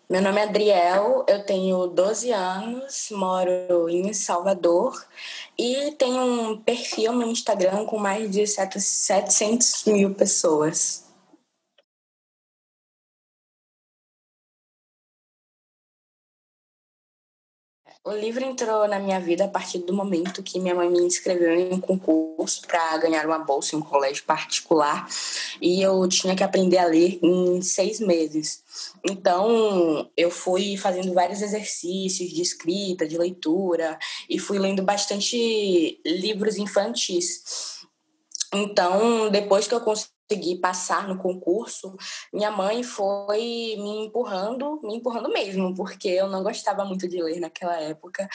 Meu nome é Adriel, eu tenho 12 anos, moro em Salvador e tenho um perfil no Instagram com mais de 700 mil pessoas. O livro entrou na minha vida a partir do momento que minha mãe me inscreveu em um concurso para ganhar uma bolsa em um colégio particular e eu tinha que aprender a ler em 6 meses. Então, eu fui fazendo vários exercícios de escrita, de leitura e fui lendo bastante livros infantis. Então, depois que eu consegui passar no concurso, minha mãe foi me empurrando mesmo, porque eu não gostava muito de ler naquela época.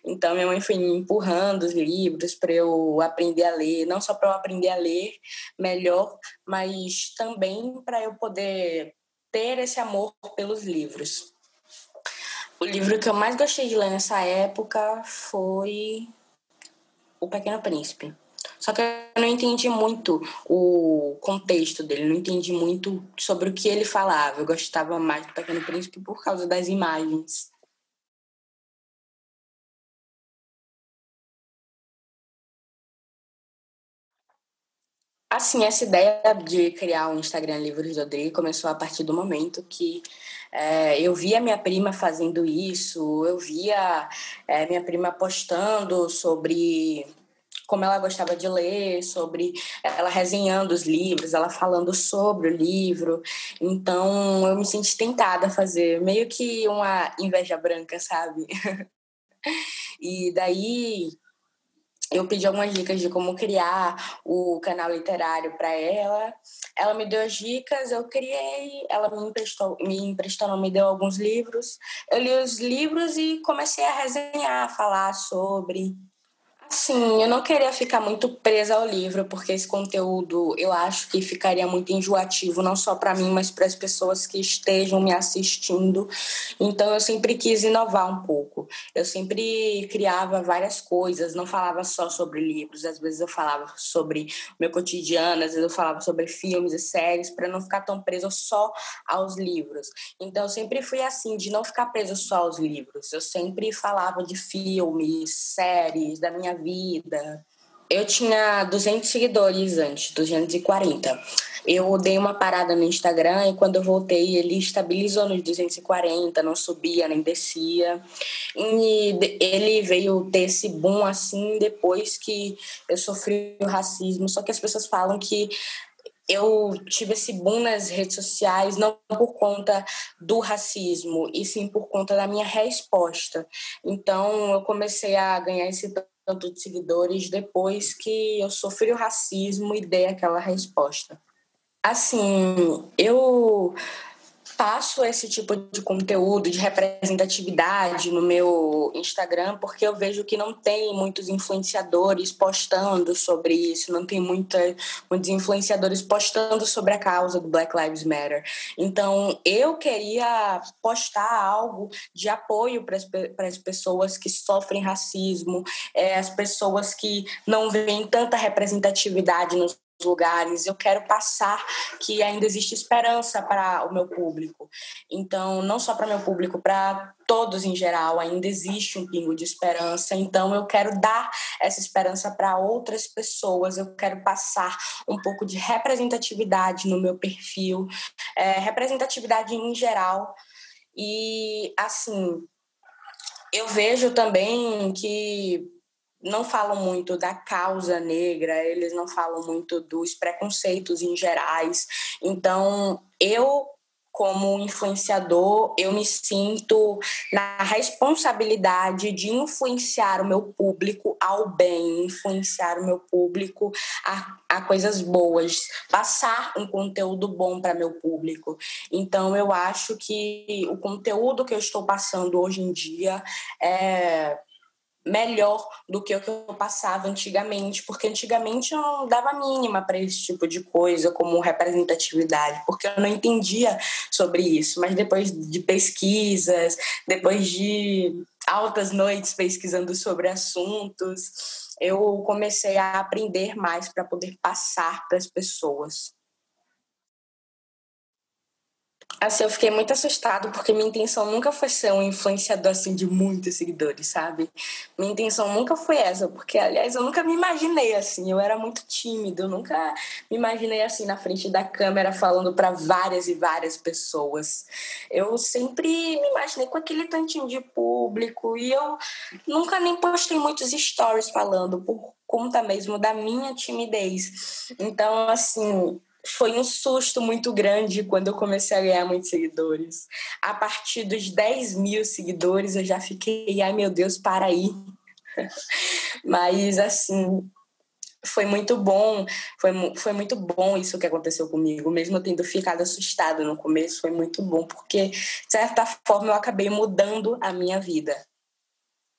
Então, minha mãe foi me empurrando os livros para eu aprender a ler, não só para eu aprender a ler melhor, mas também para eu poder ter esse amor pelos livros. O livro que eu mais gostei de ler nessa época foi O Pequeno Príncipe. Só que eu não entendi muito o contexto dele, não entendi muito sobre o que ele falava. Eu gostava mais do Pequeno Príncipe por causa das imagens. Assim, essa ideia de criar um Instagram Livros do Odri começou a partir do momento que eu via minha prima fazendo isso, eu via minha prima postando sobre como ela gostava de ler, sobre ela resenhando os livros, ela falando sobre o livro. Então, eu me senti tentada a fazer meio que uma inveja branca, sabe? E daí eu pedi algumas dicas de como criar o canal literário para ela. Ela me deu as dicas, eu criei, ela me emprestou, não, me deu alguns livros. Eu li os livros e comecei a resenhar, a falar sobre. Sim, eu não queria ficar muito presa ao livro, porque esse conteúdo eu acho que ficaria muito enjoativo, não só para mim, mas para as pessoas que estejam me assistindo. Então eu sempre quis inovar um pouco. Eu sempre criava várias coisas, não falava só sobre livros, às vezes eu falava sobre meu cotidiano, às vezes eu falava sobre filmes e séries, para não ficar tão preso só aos livros. Então, eu sempre fui assim, de não ficar preso só aos livros. Eu sempre falava de filmes, séries, da minha vida. Eu tinha 200 seguidores antes, 240. Eu dei uma parada no Instagram e quando eu voltei, ele estabilizou nos 240, não subia nem descia. E ele veio ter esse boom assim depois que eu sofri o racismo. Só que as pessoas falam que eu tive esse boom nas redes sociais não por conta do racismo, e sim por conta da minha resposta. Então, eu comecei a ganhar esse tanto de seguidores depois que eu sofri o racismo e dei aquela resposta. Assim, eu passo esse tipo de conteúdo de representatividade no meu Instagram porque eu vejo que não tem muitos influenciadores postando sobre isso, não tem muitos influenciadores postando sobre a causa do Black Lives Matter. Então, eu queria postar algo de apoio para as pessoas que sofrem racismo, as pessoas que não veem tanta representatividade nos lugares. Eu quero passar que ainda existe esperança para o meu público. Então, não só para o meu público, para todos em geral, ainda existe um pingo de esperança. Então, eu quero dar essa esperança para outras pessoas. Eu quero passar um pouco de representatividade no meu perfil, representatividade em geral. E, assim, eu vejo também que não falam muito da causa negra, eles não falam muito dos preconceitos em gerais. Então, eu, como influenciador, eu me sinto na responsabilidade de influenciar o meu público ao bem, influenciar o meu público a coisas boas, passar um conteúdo bom para meu público. Então, eu acho que o conteúdo que eu estou passando hoje em dia é melhor do que o que eu passava antigamente, porque antigamente eu não dava mínima para esse tipo de coisa, como representatividade, porque eu não entendia sobre isso. Mas depois de pesquisas, depois de altas noites pesquisando sobre assuntos, eu comecei a aprender mais para poder passar para as pessoas. Assim, eu fiquei muito assustado porque minha intenção nunca foi ser um influenciador assim de muitos seguidores, sabe? Minha intenção nunca foi essa, porque aliás eu nunca me imaginei assim, eu era muito tímido, eu nunca me imaginei assim na frente da câmera falando para várias e várias pessoas. Eu sempre me imaginei com aquele tantinho de público e eu nunca nem postei muitos stories falando por conta mesmo da minha timidez. Então, assim, foi um susto muito grande quando eu comecei a ganhar muitos seguidores. A partir dos 10 mil seguidores, eu já fiquei, ai meu Deus, para aí. Mas, assim, foi muito bom. Foi muito bom isso que aconteceu comigo. Mesmo eu tendo ficado assustada no começo, foi muito bom, porque, de certa forma, eu acabei mudando a minha vida.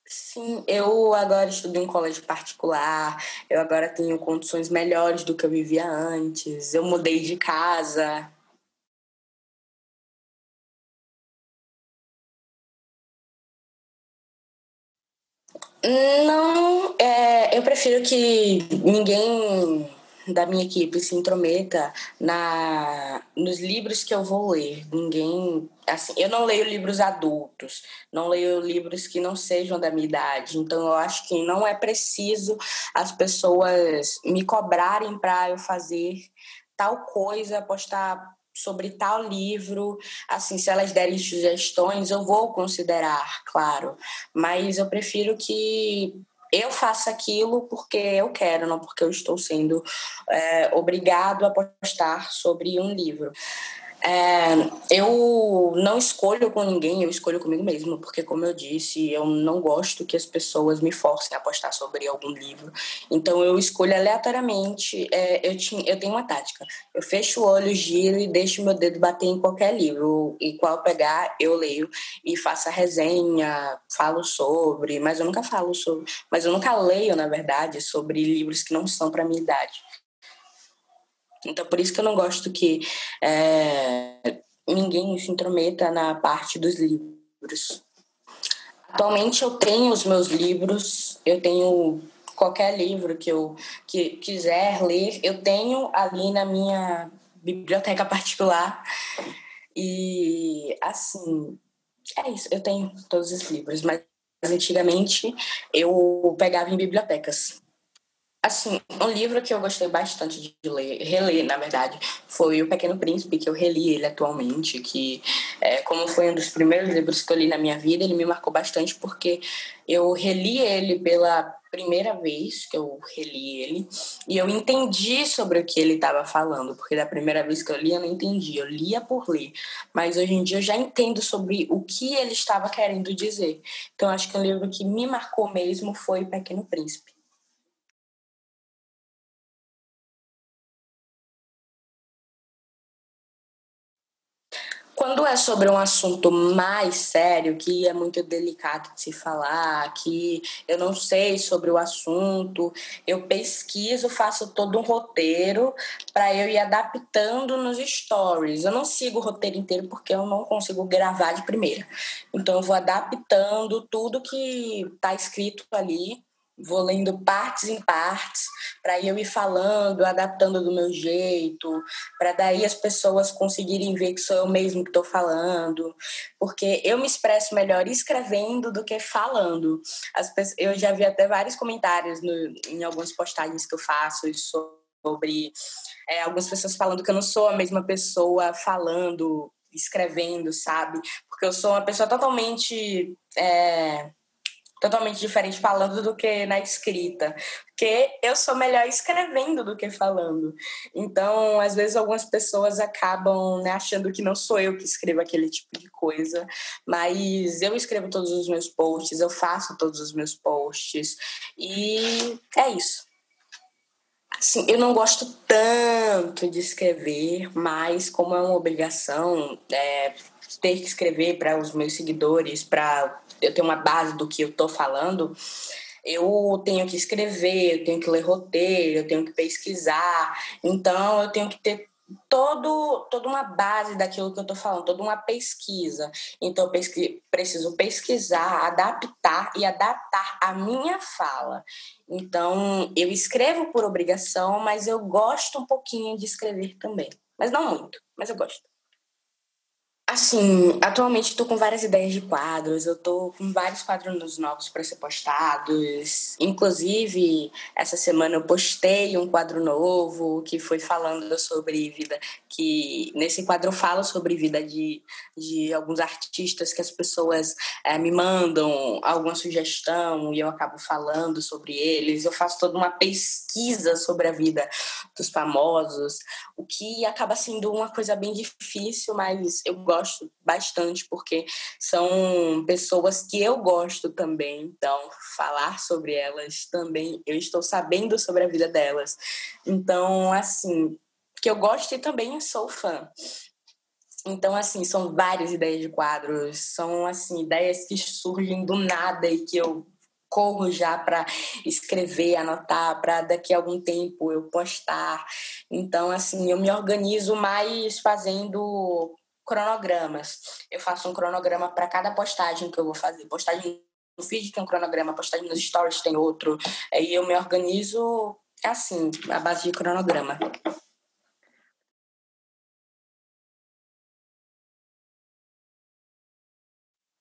Sim, eu agora estudo em um colégio particular, eu agora tenho condições melhores do que eu vivia antes, eu mudei de casa. Não, eu prefiro que ninguém da minha equipe se intrometa nos livros que eu vou ler. Ninguém, assim, eu não leio livros adultos, não leio livros que não sejam da minha idade. Então eu acho que não é preciso as pessoas me cobrarem para eu fazer tal coisa, postar sobre tal livro. Assim, se elas derem sugestões, eu vou considerar, claro, mas eu prefiro que eu faça aquilo porque eu quero, não porque eu estou sendo obrigado a postar sobre um livro. Eu não escolho com ninguém, eu escolho comigo mesmo, porque, como eu disse, eu não gosto que as pessoas me forcem a postar sobre algum livro. Então, eu escolho aleatoriamente. Eu tenho uma tática: eu fecho o olho, giro e deixo meu dedo bater em qualquer livro, e qual pegar, eu leio e faço a resenha, falo sobre, mas eu nunca leio, na verdade, sobre livros que não são para minha idade. Então, por isso que eu não gosto que ninguém se intrometa na parte dos livros. Atualmente eu tenho os meus livros, eu tenho qualquer livro que eu quiser ler, eu tenho ali na minha biblioteca particular. E, assim, é isso, eu tenho todos os livros, mas antigamente eu pegava em bibliotecas. Assim, um livro que eu gostei bastante de ler, reler, na verdade, foi O Pequeno Príncipe, que eu reli ele atualmente, que como foi um dos primeiros livros que eu li na minha vida, ele me marcou bastante porque eu reli ele pela primeira vez que eu reli ele e eu entendi sobre o que ele estava falando, porque da primeira vez que eu li eu não entendi, eu lia por ler, mas hoje em dia eu já entendo sobre o que ele estava querendo dizer. Então acho que um livro que me marcou mesmo foi O Pequeno Príncipe. Quando é sobre um assunto mais sério, que é muito delicado de se falar, que eu não sei sobre o assunto, eu pesquiso, faço todo um roteiro para eu ir adaptando nos stories. Eu não sigo o roteiro inteiro porque eu não consigo gravar de primeira. Então eu vou adaptando tudo que está escrito ali, vou lendo partes em partes, para eu ir falando, adaptando do meu jeito, para daí as pessoas conseguirem ver que sou eu mesmo que estou falando, porque eu me expresso melhor escrevendo do que falando. Eu já vi até vários comentários em algumas postagens que eu faço sobre algumas pessoas falando que eu não sou a mesma pessoa falando, escrevendo, sabe? Porque eu sou uma pessoa totalmente diferente falando do que na escrita, porque eu sou melhor escrevendo do que falando. Então, às vezes algumas pessoas acabam, né, achando que não sou eu que escrevo aquele tipo de coisa, mas eu escrevo todos os meus posts, eu faço todos os meus posts e é isso. Assim, eu não gosto tanto de escrever, mas como é uma obrigação, ter que escrever para os meus seguidores, para eu ter uma base do que eu estou falando, eu tenho que escrever, eu tenho que ler roteiro, eu tenho que pesquisar. Então, eu tenho que ter toda uma base daquilo que eu estou falando, toda uma pesquisa. Então, eu preciso pesquisar, adaptar e adaptar a minha fala. Então, eu escrevo por obrigação, mas eu gosto um pouquinho de escrever também. Mas não muito, mas eu gosto. Assim, atualmente estou com várias ideias de quadros, eu estou com vários quadros novos para ser postados. Inclusive, essa semana eu postei um quadro novo que foi falando sobre vida, que nesse quadro eu falo sobre vida de alguns artistas que as pessoas me mandam alguma sugestão e eu acabo falando sobre eles. Eu faço toda uma pesquisa sobre a vida dos famosos, o que acaba sendo uma coisa bem difícil, mas eu gosto bastante porque são pessoas que eu gosto também, então falar sobre elas também, eu estou sabendo sobre a vida delas. Então, assim, que eu gosto e também sou fã. Então, assim, são várias ideias de quadros, são, assim, ideias que surgem do nada e que eu corro já para escrever, anotar, para daqui a algum tempo eu postar. Então, assim, eu me organizo mais fazendo cronogramas. Eu faço um cronograma para cada postagem que eu vou fazer. Postagem no feed tem um cronograma, postagem nos stories tem outro. Aí eu me organizo assim, à base de cronograma.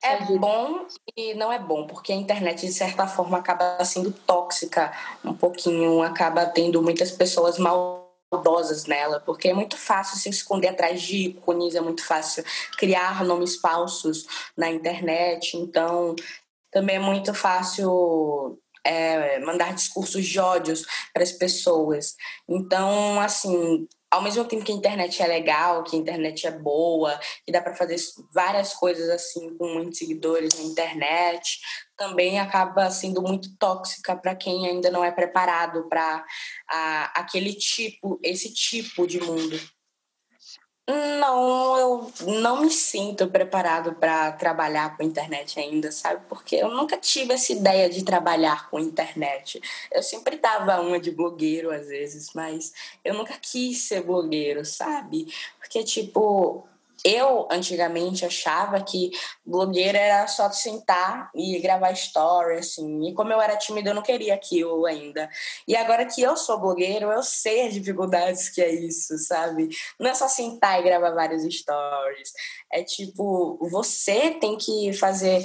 É bom e não é bom, porque a internet, de certa forma, acaba sendo tóxica um pouquinho, acaba tendo muitas pessoas maldosas nela, porque é muito fácil se esconder atrás de ícones, é muito fácil criar nomes falsos na internet, então também é muito fácil mandar discursos de ódios para as pessoas. Então, assim, ao mesmo tempo que a internet é legal, que a internet é boa, que dá para fazer várias coisas assim com muitos seguidores na internet, também acaba sendo muito tóxica para quem ainda não é preparado para aquele tipo, esse tipo de mundo. Não, eu não me sinto preparado para trabalhar com internet ainda, sabe? Porque eu nunca tive essa ideia de trabalhar com internet. Eu sempre dava uma de blogueiro às vezes, mas eu nunca quis ser blogueiro, sabe? Porque, tipo, eu antigamente achava que blogueiro era só sentar e gravar story, assim. E como eu era tímida, eu não queria aquilo ainda. E agora que eu sou blogueiro, eu sei as dificuldades que é isso, sabe? Não é só sentar e gravar vários stories. É tipo, você tem que fazer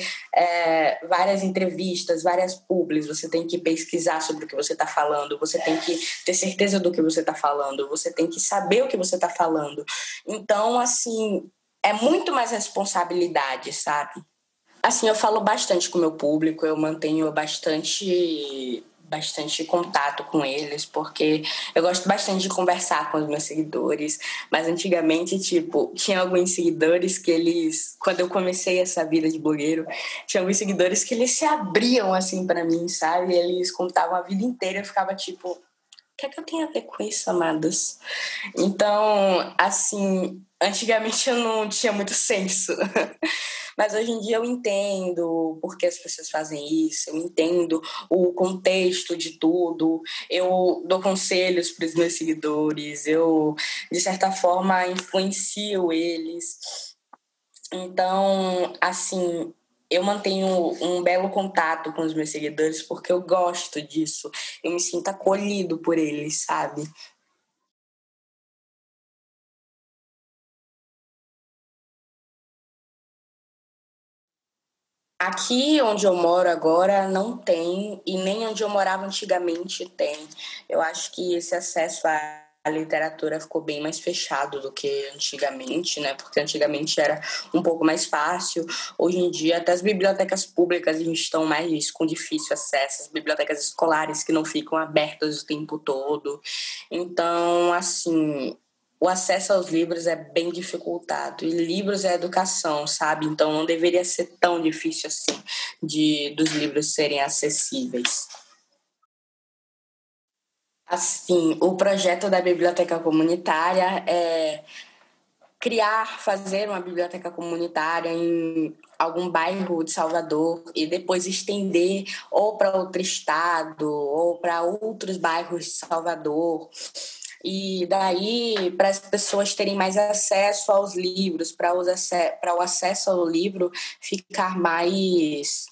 várias entrevistas, várias publis, você tem que pesquisar sobre o que você está falando, você tem que ter certeza do que você está falando, você tem que saber o que você está falando. Então, assim, é muito mais responsabilidade, sabe? Assim, eu falo bastante com o meu público, eu mantenho bastante contato com eles, porque eu gosto bastante de conversar com os meus seguidores, mas antigamente, tipo, tinha alguns seguidores que eles, quando eu comecei essa vida de blogueiro, tinha alguns seguidores que eles se abriam, assim, para mim, sabe? Eles contavam a vida inteira, eu ficava tipo, o que é que eu tenho a ver com isso, amados? Então, assim, antigamente eu não tinha muito senso. Mas hoje em dia eu entendo por que as pessoas fazem isso, eu entendo o contexto de tudo, eu dou conselhos para os meus seguidores, eu, de certa forma, influencio eles. Então, assim, eu mantenho um belo contato com os meus seguidores porque eu gosto disso, eu me sinto acolhido por eles, sabe? Aqui onde eu moro agora não tem, e nem onde eu morava antigamente tem. Eu acho que esse acesso à literatura ficou bem mais fechado do que antigamente, né? Porque antigamente era um pouco mais fácil. Hoje em dia, até as bibliotecas públicas estão mais com difícil acesso, as bibliotecas escolares que não ficam abertas o tempo todo. Então, assim, o acesso aos livros é bem dificultado. E livros é educação, sabe? Então não deveria ser tão difícil assim dos livros serem acessíveis. Assim, o projeto da biblioteca comunitária é fazer uma biblioteca comunitária em algum bairro de Salvador e depois estender ou para outro estado ou para outros bairros de Salvador. E daí, para as pessoas terem mais acesso aos livros, para o acesso ao livro ficar mais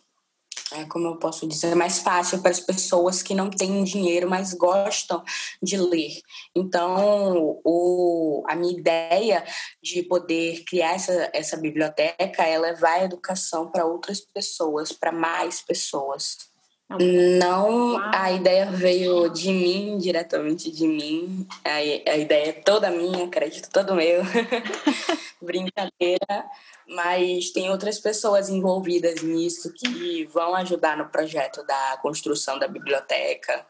como eu posso dizer, mais fácil para as pessoas que não têm dinheiro, mas gostam de ler. Então, a minha ideia de poder criar essa biblioteca é levar a educação para outras pessoas, para mais pessoas. Não, a ideia veio de mim, diretamente de mim. A ideia é toda minha, crédito todo meu. Brincadeira, mas tem outras pessoas envolvidas nisso que vão ajudar no projeto da construção da biblioteca.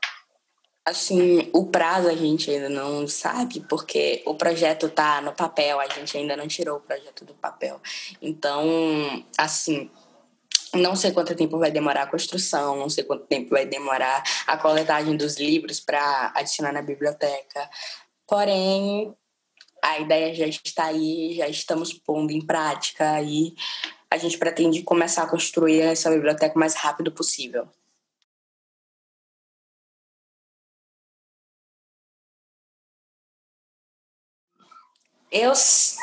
Assim, o prazo a gente ainda não sabe, porque o projeto tá no papel, a gente ainda não tirou o projeto do papel. Então, assim, não sei quanto tempo vai demorar a construção, não sei quanto tempo vai demorar a coletagem dos livros para adicionar na biblioteca. Porém, a ideia já está aí, já estamos pondo em prática e a gente pretende começar a construir essa biblioteca o mais rápido possível. Eu,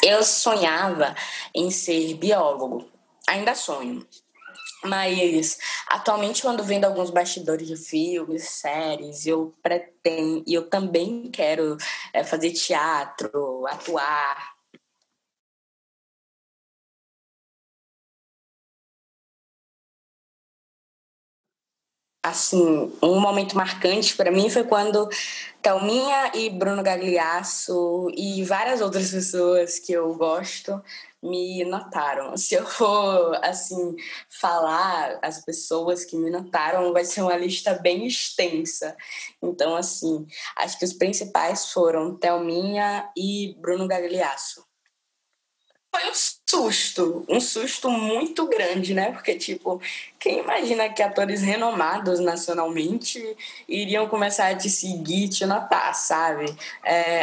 eu sonhava em ser biólogo, ainda sonho. Mas atualmente eu ando vendo alguns bastidores de filmes, séries, e eu também quero fazer teatro, atuar. Assim, um momento marcante para mim foi quando Thelminha e Bruno Gagliasso e várias outras pessoas que eu gosto me notaram. Se eu for, assim, falar as pessoas que me notaram, vai ser uma lista bem extensa. Então, assim, acho que os principais foram Thelminha e Bruno Gagliasso. Foi um susto muito grande, né? Porque, tipo, quem imagina que atores renomados nacionalmente iriam começar a te seguir, te notar, sabe?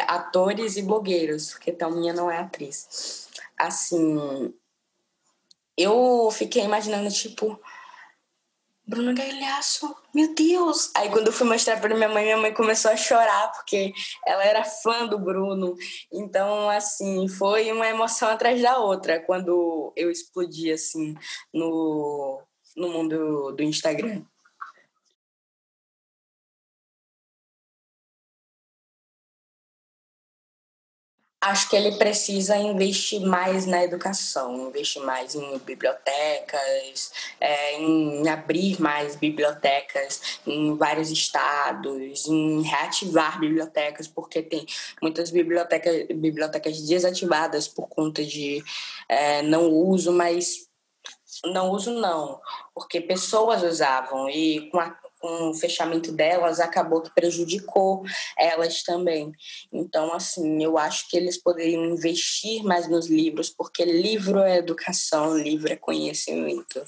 Atores e blogueiros, porque Thelminha não é atriz. Assim, eu fiquei imaginando, tipo, Bruno Galhaço, meu Deus! Aí quando eu fui mostrar para minha mãe começou a chorar, porque ela era fã do Bruno. Então, assim, foi uma emoção atrás da outra quando eu explodi, assim, no mundo do Instagram. Acho que ele precisa investir mais na educação, investir mais em bibliotecas, em abrir mais bibliotecas em vários estados, em reativar bibliotecas, porque tem muitas bibliotecas desativadas por conta de não uso, mas não uso não, porque pessoas usavam e com o fechamento delas acabou que prejudicou elas também. Então, assim, eu acho que eles poderiam investir mais nos livros, porque livro é educação, livro é conhecimento.